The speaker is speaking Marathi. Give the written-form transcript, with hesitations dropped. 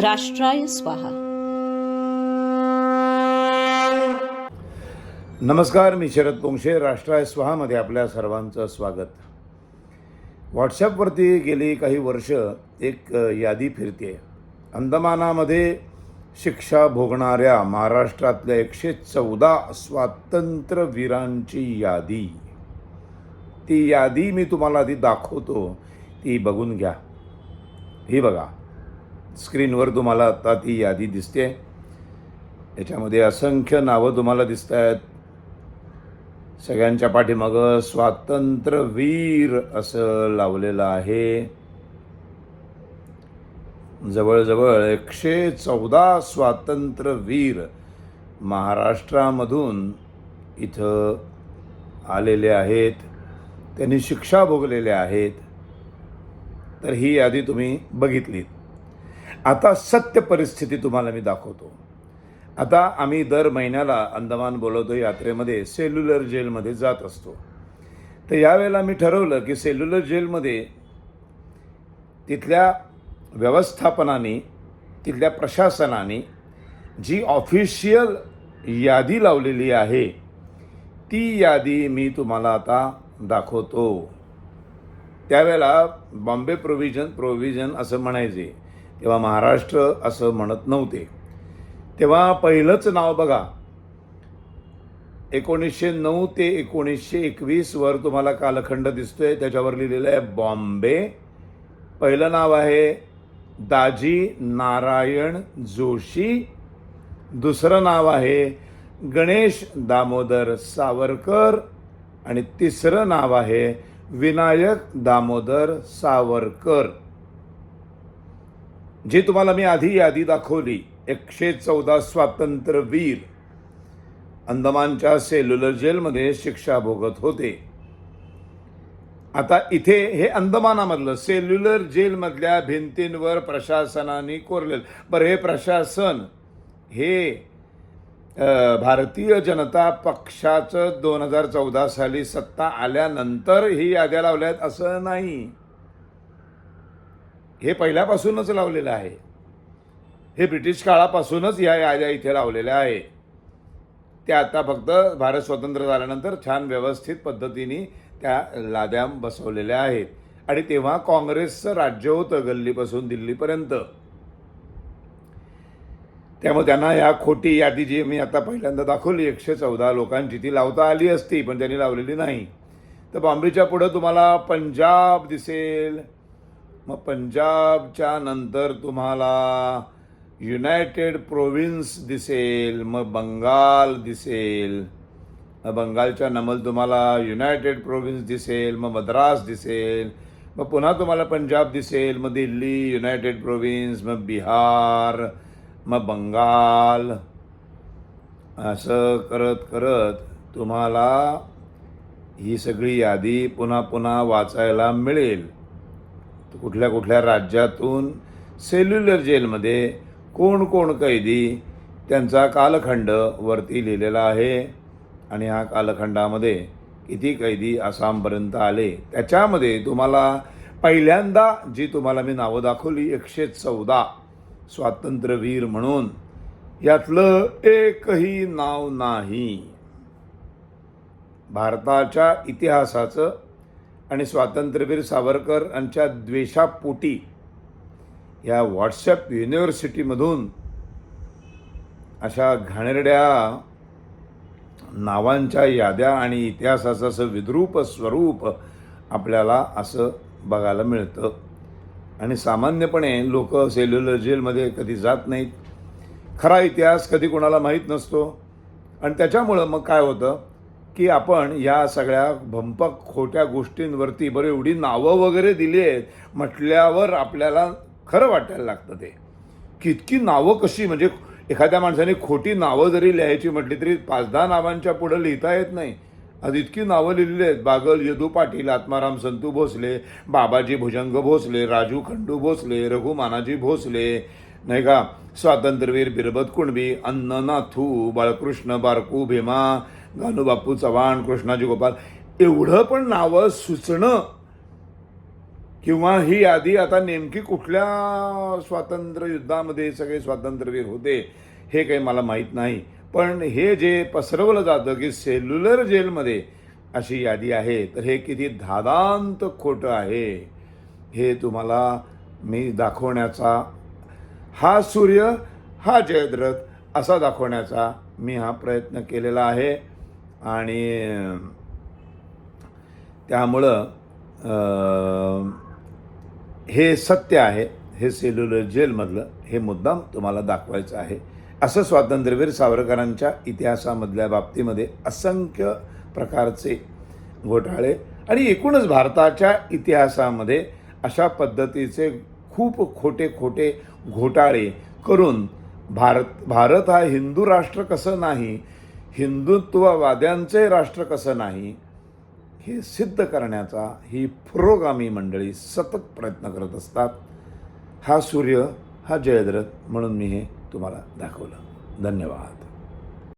राष्ट्राय स्वाहा. नमस्कार, मी शरद पोंक्षे. राष्ट्राय स्वाहामध्ये आपल्या सर्वांचं स्वागत. व्हॉट्सॲपवरती गेली काही वर्ष एक यादी फिरते. अंदमानामध्ये शिक्षा भोगणाऱ्या महाराष्ट्रातल्या 114 स्वातंत्र्यवीरांची यादी. ती यादी मी तुम्हाला आधी दाखवतो, ती बघून घ्या. ही बघा, स्क्रीनवर तुम्हाला आता ती यादी दिसते. याच्यामध्ये असंख्य नावं तुम्हाला दिसत आहेत. सगळ्यांच्या पाठीमागं स्वातंत्र्यवीर असं लावलेलं आहे. जवळजवळ 114 स्वातंत्र्यवीर महाराष्ट्रामधून इथं आलेले आहेत. त्यांनी शिक्षा भोगलेल्या आहेत. तर ही यादी तुम्ही बघितलीत. आता सत्य परिस्थिती तुम्हाला मी दाखवतो. आता आम्ही दर महिन्याला अंदमान बोलवतो यात्रेमध्ये सेल्युलर जेलमध्ये जात असतो. तर यावेळेला मी ठरवलं की सेल्युलर जेलमध्ये तिथल्या व्यवस्थापनाने, तिथल्या प्रशासनाने जी ऑफिशियल यादी लावलेली आहे ती यादी मी तुम्हाला आता दाखवतो. त्यावेळेला बॉम्बे प्रोव्हिजन असं म्हणायचे, तेव्हा महाराष्ट्र असं म्हणत नव्हते. तेव्हा पहिलंच नाव बघा, 1909 ते 1921 वर तुम्हाला कालखंड दिसतोय. त्याच्यावर लिहिलेलं आहे बॉम्बे. पहिलं नाव आहे दाजी नारायण जोशी. दुसरं नाव आहे गणेश दामोदर सावरकर. आणि तिसरं नाव आहे विनायक दामोदर सावरकर. जी तुम्हाला मी आधी यादी दाखवली, 114 स्वातंत्र्यवीर अंदमानच्या सेल्युलर जेलमध्ये शिक्षा भोगत होते. आता इथे हे अंदमानामधलं सेल्युलर जेलमधल्या भिंतींवर प्रशासनाने कोरलेलं. बरं, हे प्रशासन हे भारतीय जनता पक्षाचं 2014 साली सत्ता आल्यानंतर ही याद्या लावल्या आहेत असं नाही. हे पहिल्यापासूनच लावलेलं आहे. हे ब्रिटिश काळापासूनच या याद्या इथे लावलेल्या आहे. त्या आता फक्त भारत स्वतंत्र झाल्यानंतर छान व्यवस्थित पद्धतीने त्या लाद्या बसवलेल्या आहेत. आणि तेव्हा काँग्रेसचं राज्य होतं गल्लीपासून दिल्लीपर्यंत. त्यामुळे त्यांना या खोटी यादी जी मी आता पहिल्यांदा दाखवली 114 लोकांची, ती लावता आली असती पण त्यांनी लावलेली नाही. तर बॉम्बेच्या पुढं तुम्हाला पंजाब दिसेल. मग पंजाबच्या नंतर तुम्हाला युनायटेड प्रोव्हिन्स दिसेल. मग बंगाल दिसेल. मग बंगालच्या नमल तुम्हाला युनायटेड प्रोव्हिन्स दिसेल. मग मद्रास दिसेल. मग पुन्हा तुम्हाला पंजाब दिसेल. मग दिल्ली युनायटेड प्रोव्हिन्स. मग बिहार. मग बंगाल. असं करत करत तुम्हाला ही सगळी यादी पुन्हा पुन्हा वाचायला मिळेल. कुठल्या कुठल्या राज्यातून सेल्युलर जेलमध्ये कोण कोण कैदी, त्यांचा कालखंड वरती लिहिलेला आहे. आणि ह्या कालखंडामध्ये किती कैदी आसामपर्यंत आले. त्याच्यामध्ये तुम्हाला पहिल्यांदा जी तुम्हाला मी नावं दाखवली 114 स्वातंत्र्यवीर म्हणून, यातलं एकही नाव नाही भारताच्या इतिहासाचं. आणि स्वातंत्र्यवीर सावरकर यांच्या द्वेषापोटी या व्हॉट्सॲप युनिव्हर्सिटीमधून अशा घाणेरड्या नावांच्या याद्या आणि इतिहासाचं असं विद्रूप स्वरूप आपल्याला असं बघायला मिळतं. आणि सामान्यपणे लोक सेल्युलर जेलमध्ये कधी जात नाहीत. खरा इतिहास कधी कोणाला माहीत नसतो. आणि त्याच्यामुळं मग काय होतं की आपण या सगळ्या भंपक खोट्या गोष्टींवरती बरं एवढी नावं वगैरे दिली आहेत म्हटल्यावर आपल्याला खरं वाटायला लागतं ते की इतकी नावं कशी. म्हणजे एखाद्या माणसाने खोटी नावं जरी लिहायची म्हटली तरी 5-10 नावांच्या पुढं लिहिता येत नाही. आज इतकी नावं लिहिलेली आहेत. बागल यदू पाटील, आत्माराम संतू भोसले, बाबाजी भुजंग भोसले, राजू खंडू भोसले, रघु मानाजी भोसले, नाही का, स्वातंत्र्यवीर बिरबत कुणबी, अन्ननाथू, बाळकृष्ण बारकू भीमा, गानूबापू चव्हाण, कृष्णाजी गोपाल, एवढं पण नावं सुचणं किंवा ही यादी आता नेमकी कुठल्या स्वातंत्र्य युद्धामध्ये सगळे स्वातंत्र्यवीर होते हे काही मला माहीत नाही. पण हे जे पसरवलं जातं की सेल्युलर जेलमध्ये अशी यादी आहे, तर हे किती धादांत खोटं आहे हे तुम्हाला मी दाखवण्याचा, हा सूर्य हा जयद्रथ असा दाखवण्याचा मी हा प्रयत्न केलेला आहे. आणि त्यामुळं हे सत्य आहे, हे सेल्युलर जेलमधलं हे मुद्दाम तुम्हाला दाखवायचं आहे. असं स्वातंत्र्यवीर सावरकरांच्या इतिहासामधल्या बाबतीमध्ये असंख्य प्रकारचे घोटाळे आणि एकूणच भारताच्या इतिहासामध्ये अशा पद्धतीचे खूप खोटे खोटे घोटाळे करून भारत हा हिंदू राष्ट्र कसं नाही, हिंदुत्ववाद्यांचे राष्ट्र कसं नाही हे सिद्ध करण्याचा ही पुरोगामी मंडळी सतत प्रयत्न करत असतात. हा सूर्य हा जयद्रथ म्हणून मी हे तुम्हाला दाखवलं. धन्यवाद.